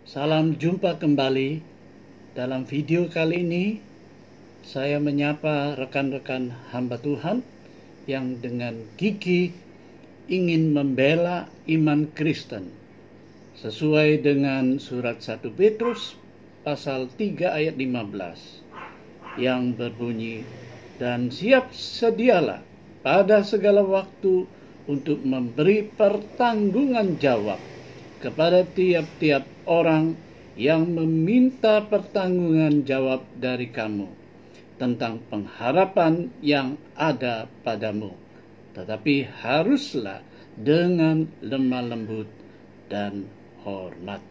Salam jumpa kembali. Dalam video kali ini saya menyapa rekan-rekan hamba Tuhan yang dengan gigih ingin membela iman Kristen sesuai dengan surat 1 Petrus pasal 3 ayat 15 yang berbunyi, "Dan siap sedialah pada segala waktu untuk memberi pertanggungan jawab kepada tiap-tiap orang yang meminta pertanggungan jawab dari kamu tentang pengharapan yang ada padamu, tetapi haruslah dengan lemah lembut dan hormat."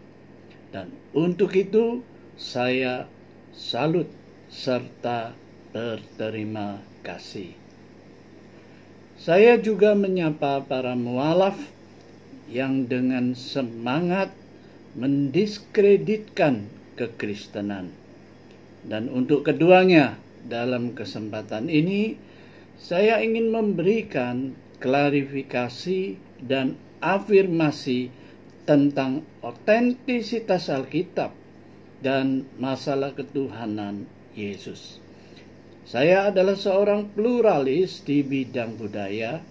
Dan untuk itu saya salut serta berterima kasih. Saya juga menyapa para mualaf yang dengan semangat mendiskreditkan kekristenan. Dan untuk keduanya, dalam kesempatan ini saya ingin memberikan klarifikasi dan afirmasi tentang otentisitas Alkitab dan masalah ketuhanan Yesus. Saya adalah seorang pluralis di bidang budaya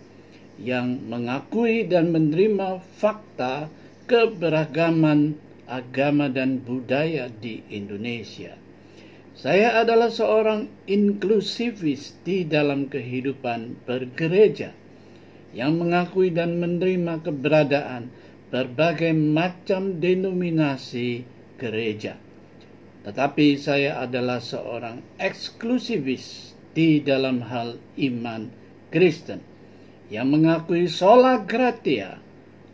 yang mengakui dan menerima fakta keberagaman agama dan budaya di Indonesia. Saya adalah seorang inklusivis di dalam kehidupan bergereja yang mengakui dan menerima keberadaan berbagai macam denominasi gereja. Tetapi saya adalah seorang eksklusivis di dalam hal iman Kristen yang mengakui sola gratia,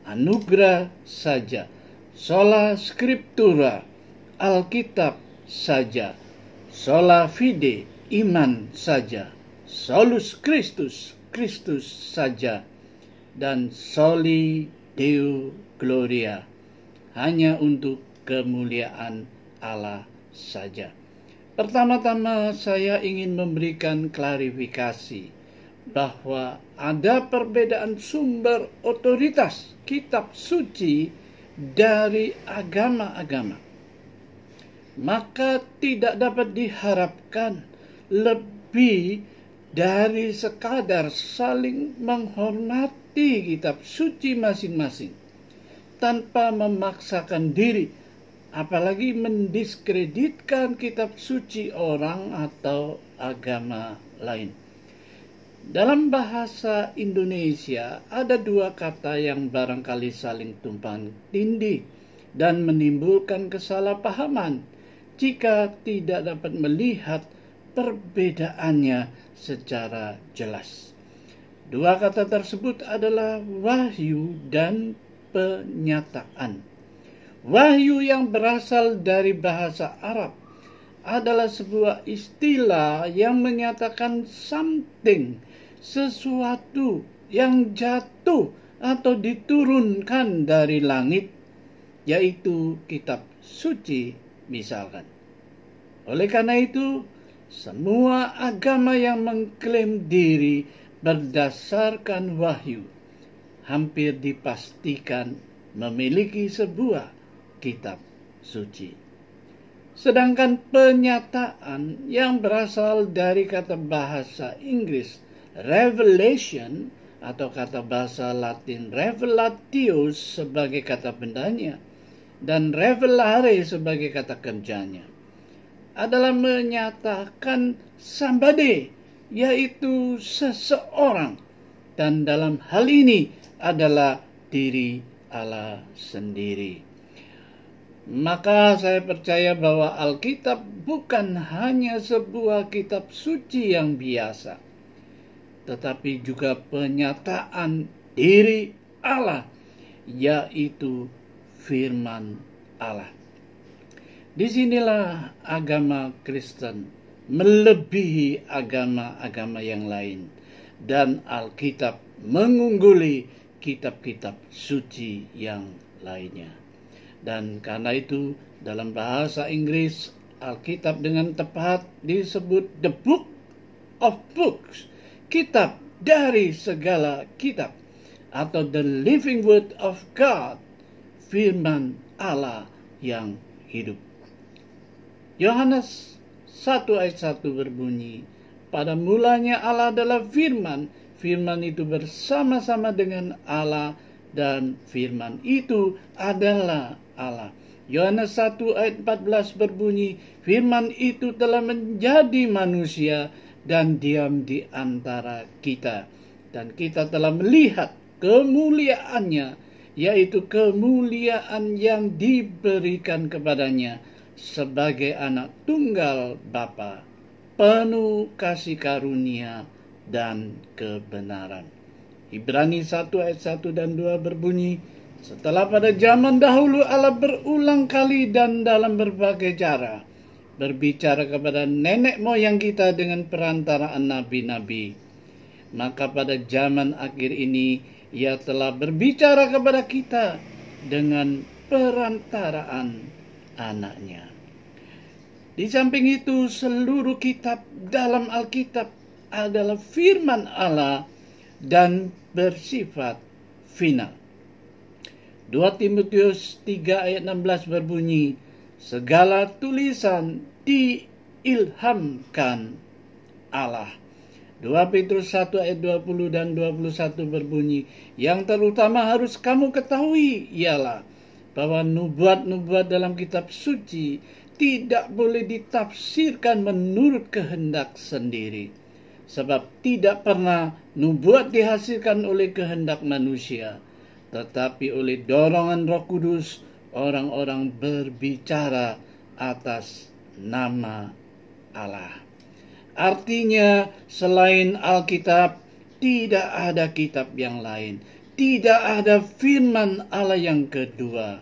anugerah saja, sola scriptura, Alkitab saja, sola fide, iman saja, solus Christus, Kristus saja, dan soli Deo gloria, hanya untuk kemuliaan Allah saja. Pertama-tama saya ingin memberikan klarifikasi bahwa ada perbedaan sumber otoritas kitab suci dari agama-agama. Maka tidak dapat diharapkan lebih dari sekadar saling menghormati kitab suci masing-masing tanpa memaksakan diri, apalagi mendiskreditkan kitab suci orang atau agama lain. Dalam bahasa Indonesia ada dua kata yang barangkali saling tumpang tindih dan menimbulkan kesalahpahaman jika tidak dapat melihat perbedaannya secara jelas. Dua kata tersebut adalah wahyu dan penyataan. Wahyu yang berasal dari bahasa Arab adalah sebuah istilah yang menyatakan something, sesuatu yang jatuh atau diturunkan dari langit, yaitu kitab suci misalkan. Oleh karena itu, semua agama yang mengklaim diri berdasarkan wahyu hampir dipastikan memiliki sebuah kitab suci. Sedangkan penyataan yang berasal dari kata bahasa Inggris revelation atau kata bahasa Latin revelatio sebagai kata bendanya dan revelare sebagai kata kerjanya adalah menyatakan somebody, yaitu seseorang, dan dalam hal ini adalah diri Allah sendiri. Maka saya percaya bahwa Alkitab bukan hanya sebuah kitab suci yang biasa, tetapi juga penyataan diri Allah, yaitu firman Allah. Disinilah agama Kristen melebihi agama-agama yang lain, dan Alkitab mengungguli kitab-kitab suci yang lainnya. Dan karena itu dalam bahasa Inggris Alkitab dengan tepat disebut the book of books, kitab dari segala kitab, atau the living word of God, firman Allah yang hidup. Yohanes 1 ayat 1 berbunyi, pada mulanya Allah adalah firman, firman itu bersama-sama dengan Allah, dan firman itu adalah Allah. Yohanes 1 ayat 14 berbunyi, firman itu telah menjadi manusia dan diam di antara kita. Dan kita telah melihat kemuliaannya, yaitu kemuliaan yang diberikan kepadanya sebagai anak tunggal Bapa, penuh kasih karunia dan kebenaran. Ibrani 1 ayat 1 dan 2 berbunyi, setelah pada zaman dahulu Allah berulang kali dan dalam berbagai cara berbicara kepada nenek moyang kita dengan perantaraan nabi-nabi, maka pada zaman akhir ini Ia telah berbicara kepada kita dengan perantaraan anaknya. Di samping itu, seluruh kitab dalam Alkitab adalah firman Allah dan bersifat final. 2 Timotius 3 ayat 16 berbunyi, segala tulisan diilhamkan Allah. 2 Petrus 1 ayat 20 dan 21 berbunyi, yang terutama harus kamu ketahui ialah bahwa nubuat-nubuat dalam kitab suci tidak boleh ditafsirkan menurut kehendak sendiri. Sebab tidak pernah nubuat dihasilkan oleh kehendak manusia, tetapi oleh dorongan Roh Kudus orang-orang berbicara atas nama Allah. Artinya, selain Alkitab, tidak ada kitab yang lain. Tidak ada firman Allah yang kedua.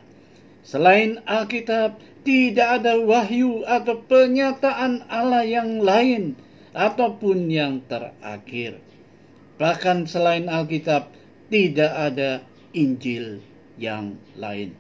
Selain Alkitab, tidak ada wahyu atau penyataan Allah yang lain ataupun yang terakhir. Bahkan selain Alkitab, tidak ada Injil yang lain.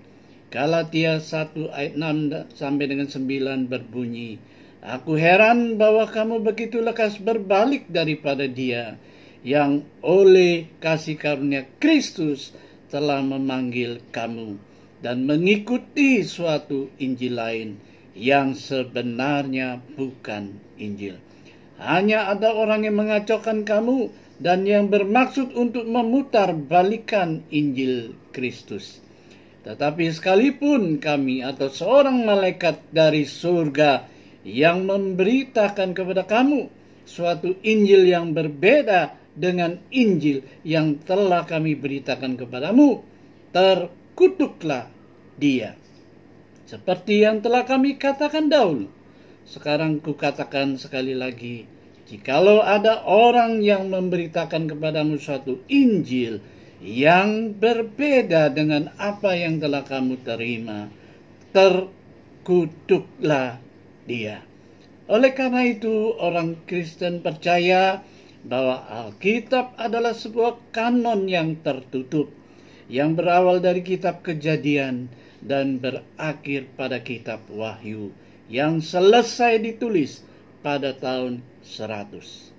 Galatia 1 ayat 6 sampai dengan 9 berbunyi, aku heran bahwa kamu begitu lekas berbalik daripada Dia yang oleh kasih karunia Kristus telah memanggil kamu dan mengikuti suatu Injil lain yang sebenarnya bukan Injil. Hanya ada orang yang mengacaukan kamu dan yang bermaksud untuk memutar balikan Injil Kristus. Tetapi sekalipun kami atau seorang malaikat dari surga yang memberitakan kepada kamu suatu Injil yang berbeda dengan Injil yang telah kami beritakan kepadamu, terkutuklah dia. Seperti yang telah kami katakan dahulu, sekarang kukatakan sekali lagi, jikalau ada orang yang memberitakan kepadamu suatu Injil yang berbeda dengan apa yang telah kamu terima, terkutuklah dia. Oleh karena itu, orang Kristen percaya bahwa Alkitab adalah sebuah kanon yang tertutup, yang berawal dari kitab Kejadian dan berakhir pada kitab Wahyu, yang selesai ditulis pada tahun 100.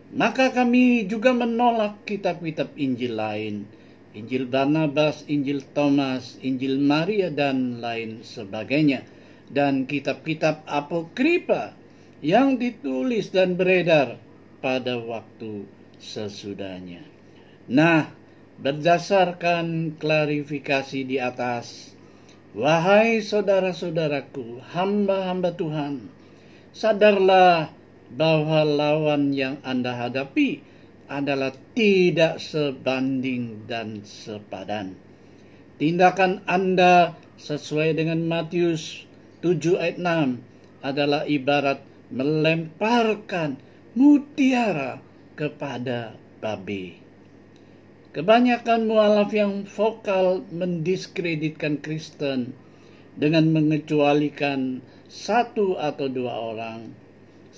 Maka kami juga menolak kitab-kitab Injil lain, Injil Barnabas, Injil Thomas, Injil Maria, dan lain sebagainya, dan kitab-kitab apokrifa yang ditulis dan beredar pada waktu sesudahnya. Nah, berdasarkan klarifikasi di atas, wahai saudara-saudaraku, hamba-hamba Tuhan, sadarlah bahwa lawan yang Anda hadapi adalah tidak sebanding dan sepadan. Tindakan Anda sesuai dengan Matius 7 ayat 6 adalah ibarat melemparkan mutiara kepada babi. Kebanyakan mualaf yang vokal mendiskreditkan Kristen dengan mengecualikan satu atau dua orang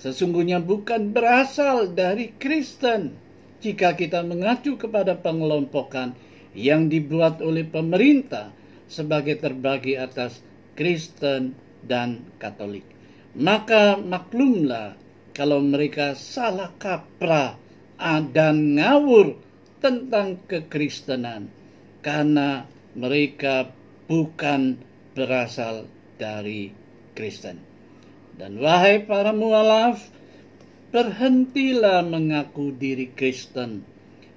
sesungguhnya bukan berasal dari Kristen jika kita mengacu kepada pengelompokan yang dibuat oleh pemerintah sebagai terbagi atas Kristen dan Katolik. Maka maklumlah kalau mereka salah kaprah dan ngawur tentang kekristenan, karena mereka bukan berasal dari Kristen. Dan wahai para mualaf, berhentilah mengaku diri Kristen,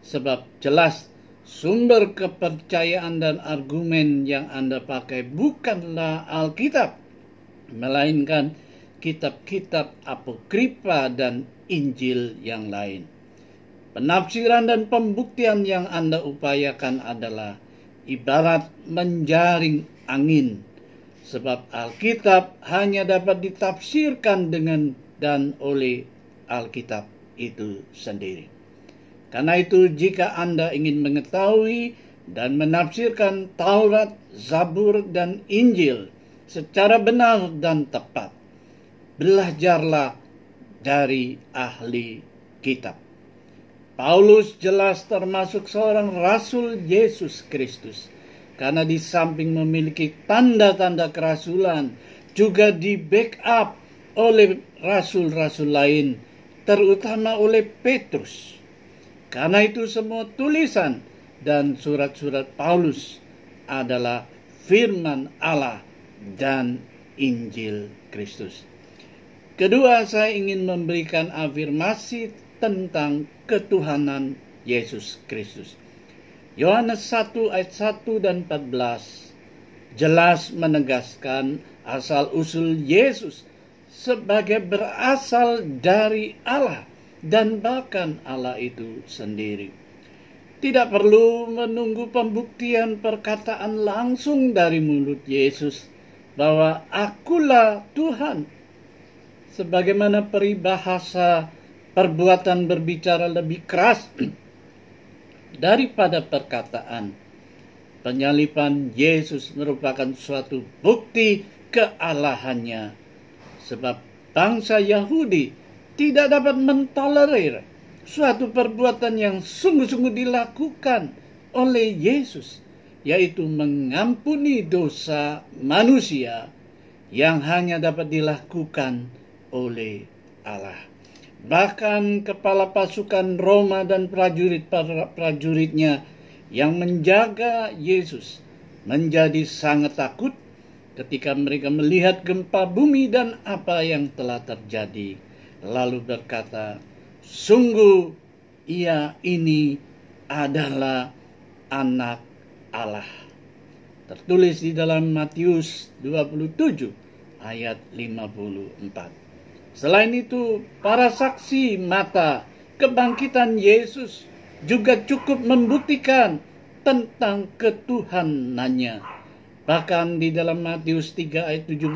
sebab jelas sumber kepercayaan dan argumen yang Anda pakai bukanlah Alkitab, melainkan kitab-kitab apokrifa dan Injil yang lain. Penafsiran dan pembuktian yang Anda upayakan adalah ibarat menjaring angin, sebab Alkitab hanya dapat ditafsirkan dengan dan oleh Alkitab itu sendiri. Karena itu, jika Anda ingin mengetahui dan menafsirkan Taurat, Zabur, dan Injil secara benar dan tepat, belajarlah dari ahli kitab. Paulus jelas termasuk seorang rasul Yesus Kristus, karena di samping memiliki tanda-tanda kerasulan, juga di backup oleh rasul-rasul lain, terutama oleh Petrus. Karena itu semua tulisan dan surat-surat Paulus adalah firman Allah dan Injil Kristus. Kedua, saya ingin memberikan afirmasi tentang ketuhanan Yesus Kristus. Yohanes 1 ayat 1 dan 14 jelas menegaskan asal-usul Yesus sebagai berasal dari Allah dan bahkan Allah itu sendiri. Tidak perlu menunggu pembuktian perkataan langsung dari mulut Yesus bahwa akulah Tuhan. Sebagaimana peribahasa, perbuatan berbicara lebih keras daripada perkataan. Penyaliban Yesus merupakan suatu bukti kealahannya, sebab bangsa Yahudi tidak dapat mentolerir suatu perbuatan yang sungguh-sungguh dilakukan oleh Yesus, yaitu mengampuni dosa manusia yang hanya dapat dilakukan oleh Allah. Bahkan kepala pasukan Roma dan prajuritnya yang menjaga Yesus menjadi sangat takut ketika mereka melihat gempa bumi dan apa yang telah terjadi. Lalu berkata, sungguh ia ini adalah anak Allah. Tertulis di dalam Matius 27 ayat 54. Selain itu, para saksi mata kebangkitan Yesus juga cukup membuktikan tentang ketuhanannya. Bahkan di dalam Matius 3 ayat 17,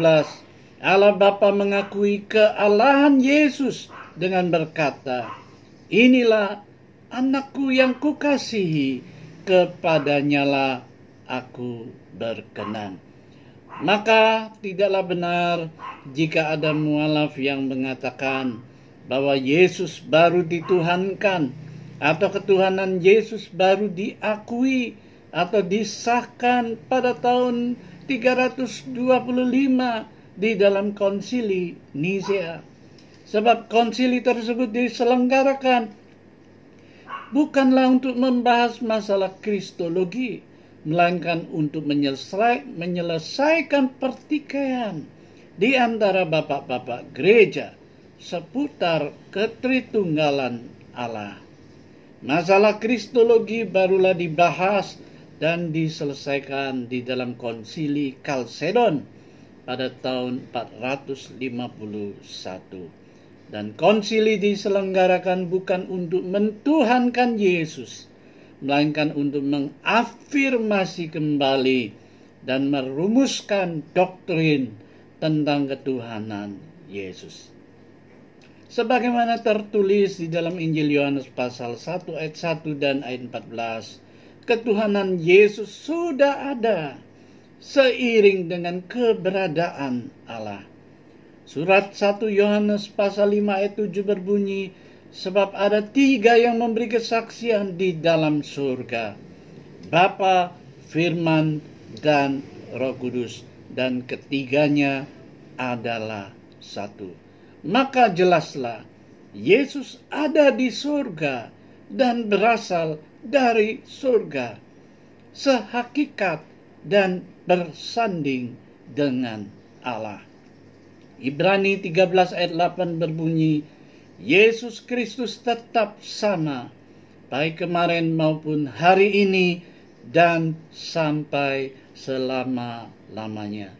Allah Bapa mengakui kealahan Yesus dengan berkata, inilah anakku yang kukasihi, kepadanyalah aku berkenan. Maka tidaklah benar jika ada mualaf yang mengatakan bahwa Yesus baru dituhankan atau ketuhanan Yesus baru diakui atau disahkan pada tahun 325 di dalam konsili Nisea. Sebab konsili tersebut diselenggarakan bukanlah untuk membahas masalah kristologi, melainkan untuk menyelesaikan pertikaian di antara bapak-bapak gereja seputar ketritunggalan Allah. Masalah kristologi barulah dibahas dan diselesaikan di dalam konsili Kalsedon pada tahun 451. Dan konsili diselenggarakan bukan untuk mentuhankan Yesus, melainkan untuk mengafirmasi kembali dan merumuskan doktrin tentang ketuhanan Yesus. Sebagaimana tertulis di dalam Injil Yohanes pasal 1 ayat 1 dan ayat 14, ketuhanan Yesus sudah ada seiring dengan keberadaan Allah. Surat 1 Yohanes pasal 5 ayat 7 berbunyi, sebab ada 3 yang memberi kesaksian di dalam surga, Bapa, Firman, dan Roh Kudus, dan ketiganya adalah satu. Maka jelaslah, Yesus ada di surga dan berasal dari surga, sehakikat dan bersanding dengan Allah. Ibrani 13 ayat 8 berbunyi, Yesus Kristus tetap sama, baik kemarin maupun hari ini dan sampai selama-lamanya.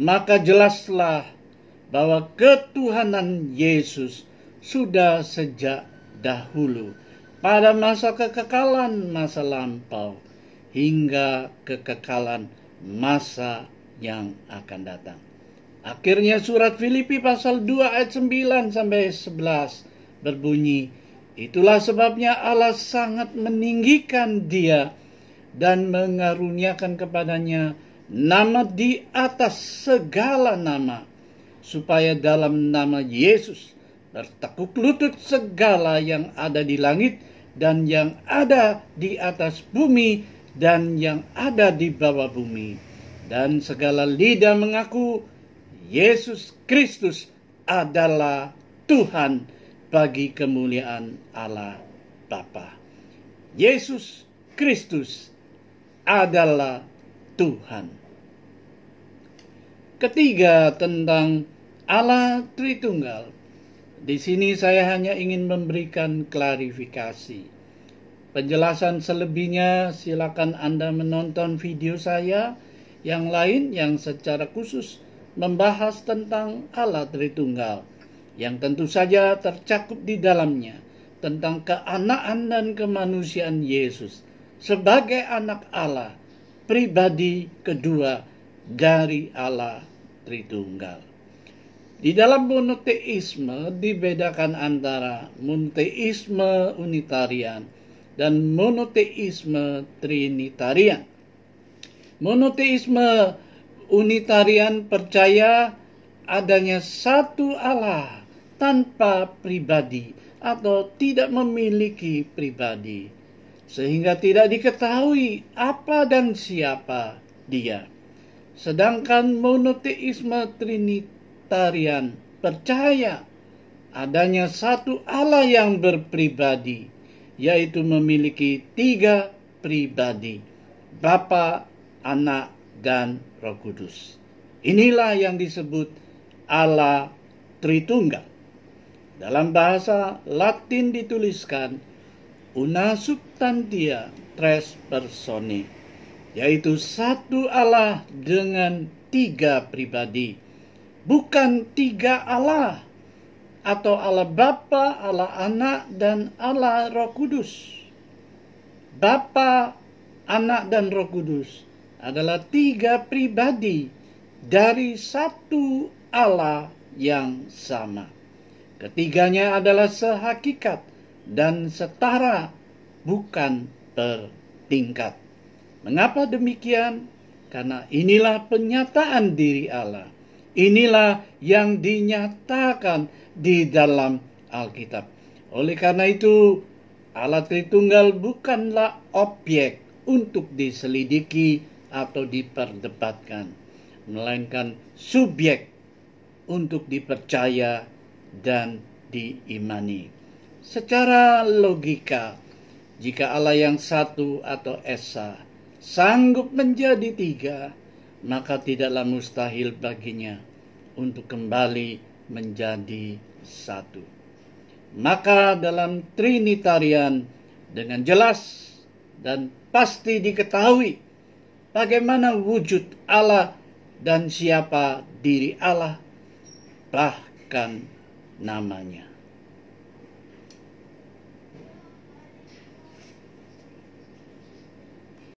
Maka jelaslah bahwa ketuhanan Yesus sudah sejak dahulu, pada masa kekekalan masa lampau, hingga kekekalan masa yang akan datang. Akhirnya surat Filipi pasal 2 ayat 9 sampai 11 berbunyi, itulah sebabnya Allah sangat meninggikan dia dan mengaruniakan kepadanya nama di atas segala nama, supaya dalam nama Yesus bertekuk lutut segala yang ada di langit dan yang ada di atas bumi dan yang ada di bawah bumi, dan segala lidah mengaku Yesus Kristus adalah Tuhan, bagi kemuliaan Allah Bapa. Yesus Kristus adalah Tuhan. Ketiga, tentang Allah Tritunggal. Di sini saya hanya ingin memberikan klarifikasi. Penjelasan selebihnya silakan Anda menonton video saya yang lain yang secara khusus membahas tentang Allah Tritunggal, yang tentu saja tercakup di dalamnya tentang keanakan dan kemanusiaan Yesus sebagai anak Allah, pribadi kedua dari Allah Tritunggal. Di dalam monoteisme dibedakan antara monoteisme unitarian dan monoteisme trinitarian. Monoteisme unitarian percaya adanya satu Allah tanpa pribadi atau tidak memiliki pribadi, sehingga tidak diketahui apa dan siapa dia. Sedangkan monoteisme trinitarian percaya adanya satu Allah yang berpribadi, yaitu memiliki 3 pribadi, Bapa, Anak, dan Roh Kudus. Inilah yang disebut Allah Tritunggal. Dalam bahasa Latin dituliskan una substantia tres personae, yaitu satu Allah dengan 3 pribadi, bukan 3 Allah, atau Allah Bapa, Allah Anak, dan Allah Roh Kudus. Bapa, Anak, dan Roh Kudus adalah 3 pribadi dari satu Allah yang sama. Ketiganya adalah sehakikat dan setara, bukan bertingkat. Mengapa demikian? Karena inilah penyataan diri Allah. Inilah yang dinyatakan di dalam Alkitab. Oleh karena itu, Allah Tritunggal bukanlah objek untuk diselidiki atau diperdebatkan, melainkan subjek untuk dipercaya dan diimani. Secara logika, jika Allah yang satu atau esa sanggup menjadi 3, maka tidaklah mustahil baginya untuk kembali menjadi 1. Maka dalam Trinitarian dengan jelas dan pasti diketahui bagaimana wujud Allah dan siapa diri Allah, bahkan namanya.